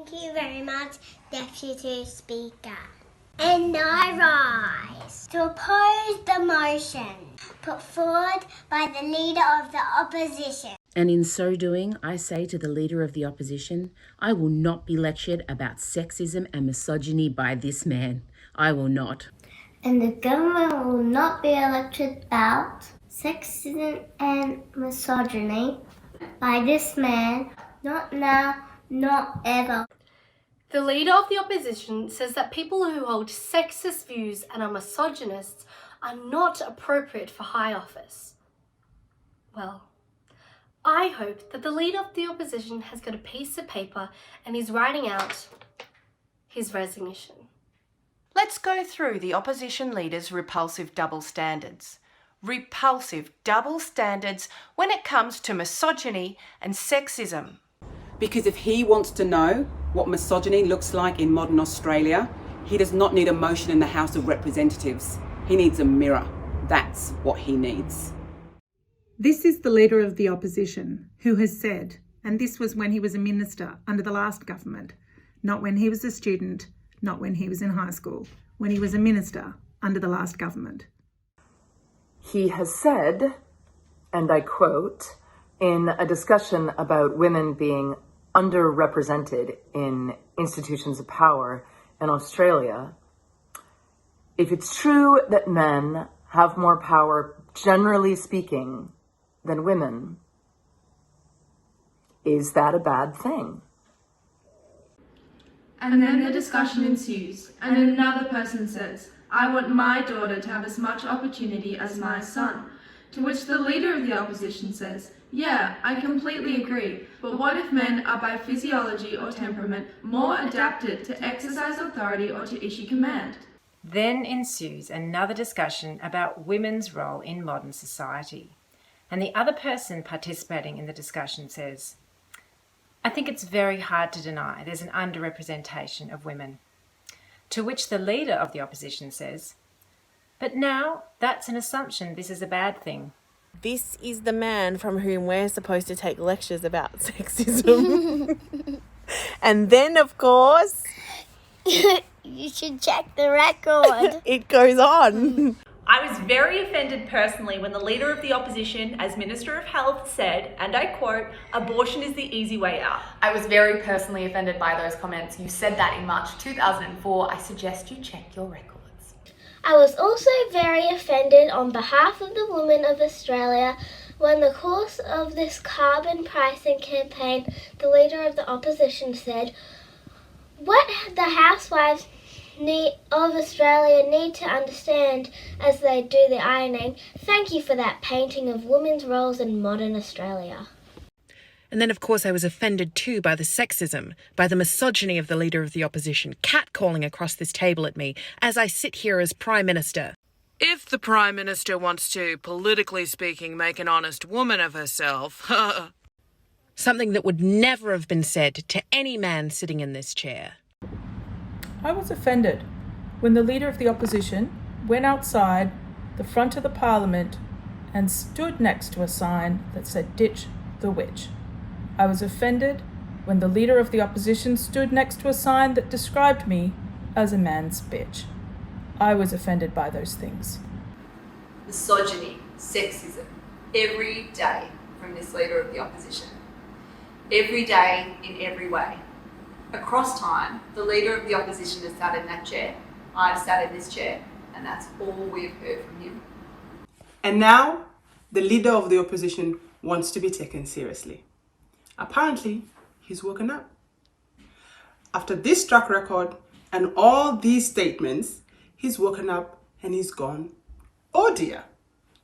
Thank you very much, Deputy Speaker. And I rise to oppose the motion put forward by the Leader of the Opposition. And in so doing, I say to the Leader of the Opposition, I will not be lectured about sexism and misogyny by this man. I will not. And the government will not be lectured about sexism and misogyny by this man. Not now, not ever. The Leader of the Opposition says that people who hold sexist views and are misogynists are not appropriate for high office. Well, I hope that the Leader of the Opposition has got a piece of paper and is writing out his resignation. Let's go through the opposition leader's repulsive double standards. Repulsive double standards when it comes to misogyny and sexism. Because if he wants to know what misogyny looks like in modern Australia, he does not need a motion in the House of Representatives. He needs a mirror. That's what he needs. This is the Leader of the Opposition who has said, and this was when he was a minister under the last government, not when he was a student, not when he was in high school, when he was a minister under the last government. He has said, and I quote, in a discussion about women being underrepresented in institutions of power in Australia, if it's true that men have more power, generally speaking, than women, is that a bad thing? And then the discussion ensues, and another person says, I want my daughter to have as much opportunity as my son. To which the Leader of the Opposition says, yeah, I completely agree, but what if men are by physiology or temperament more adapted to exercise authority or to issue command? Then ensues another discussion about women's role in modern society. And the other person participating in the discussion says, I think it's very hard to deny there's an underrepresentation of women. To which the Leader of the Opposition says, but now that's an assumption this is a bad thing. This is the man from whom we're supposed to take lectures about sexism. And then, of course... You should check the record. It goes on. I was very offended personally when the Leader of the Opposition, as Minister of Health, said, and I quote, abortion is the easy way out. I was very personally offended by those comments. You said that in March 2004. I suggest you check your records. I was also very offended on behalf of the women of Australia when, in the course of this carbon pricing campaign, the Leader of the Opposition said, what the housewives of Australia need to understand as they do the ironing. Thank you for that painting of women's roles in modern Australia. And then, of course, I was offended too by the sexism, by the misogyny of the Leader of the Opposition, catcalling across this table at me as I sit here as Prime Minister. If the Prime Minister wants to, politically speaking, make an honest woman of herself, something that would never have been said to any man sitting in this chair. I was offended when the Leader of the Opposition went outside the front of the Parliament and stood next to a sign that said, ditch the witch. I was offended when the Leader of the Opposition stood next to a sign that described me as a man's bitch. I was offended by those things. Misogyny, sexism, every day from this Leader of the Opposition. Every day, in every way. Across time, the Leader of the Opposition has sat in that chair. I've sat in this chair, and that's all we've heard from him. And now, the Leader of the Opposition wants to be taken seriously. Apparently, he's woken up. After this track record and all these statements, he's woken up and he's gone, oh dear,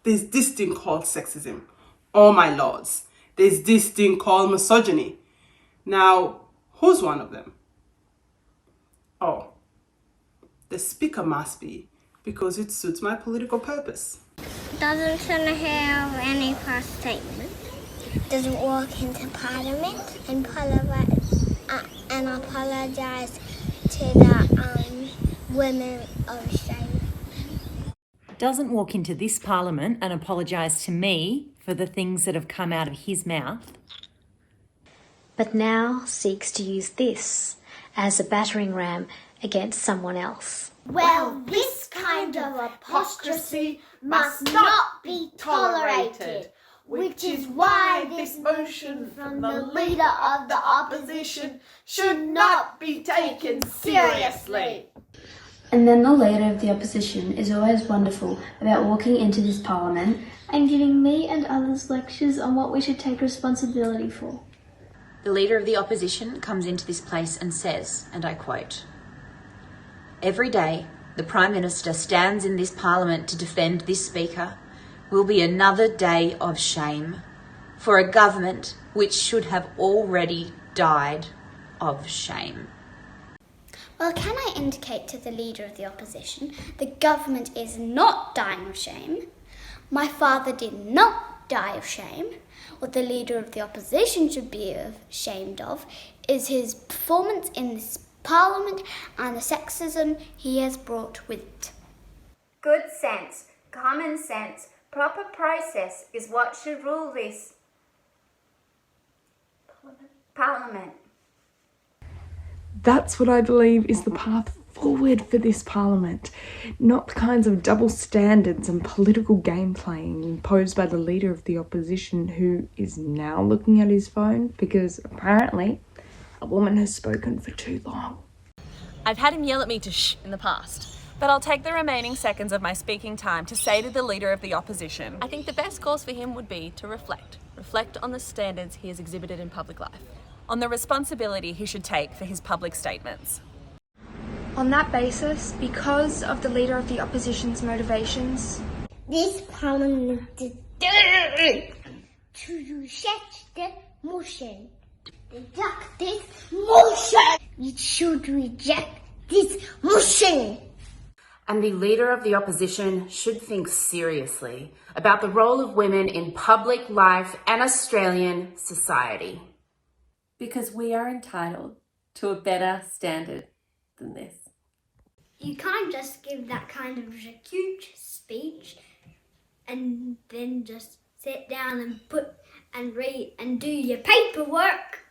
there's this thing called sexism. Oh my lords, there's this thing called misogyny. Now, who's one of them? Oh, the Speaker must be, because it suits my political purpose. Doesn't Senator have any past statement? Doesn't walk into Parliament and apologise to the women of Australia. Doesn't walk into this Parliament and apologise to me for the things that have come out of his mouth. But now seeks to use this as a battering ram against someone else. Well, this kind of hypocrisy must not be tolerated, which is why this motion from the leader of the opposition should not be taken seriously. And then the leader of the opposition is always wonderful about walking into this parliament and giving me and others lectures on what we should take responsibility for. The leader of the opposition comes into this place and says, and I quote, "Every day the Prime Minister stands in this Parliament to defend this Speaker will be another day of shame for a government which should have already died of shame." Well, can I indicate to the Leader of the Opposition the government is not dying of shame? My father did not die of shame. What the Leader of the Opposition should be ashamed of is his performance in this Parliament and the sexism he has brought with it. Good sense, common sense, proper process is what should rule this Parliament. That's what I believe is the path forward for this Parliament, not the kinds of double standards and political game playing imposed by the Leader of the Opposition, who is now looking at his phone because apparently a woman has spoken for too long. I've had him yell at me to shh in the past, but I'll take the remaining seconds of my speaking time to say to the Leader of the Opposition, I think the best course for him would be to reflect on the standards he has exhibited in public life, on the responsibility he should take for his public statements. On that basis, because of the Leader of the Opposition's motivations, this Parliament is to reject the motion. Reject this motion. We should reject this motion. And the Leader of the Opposition should think seriously about the role of women in public life and Australian society. Because we are entitled to a better standard than this. You can't just give that kind of a huge speech and then just sit down and read and do your paperwork.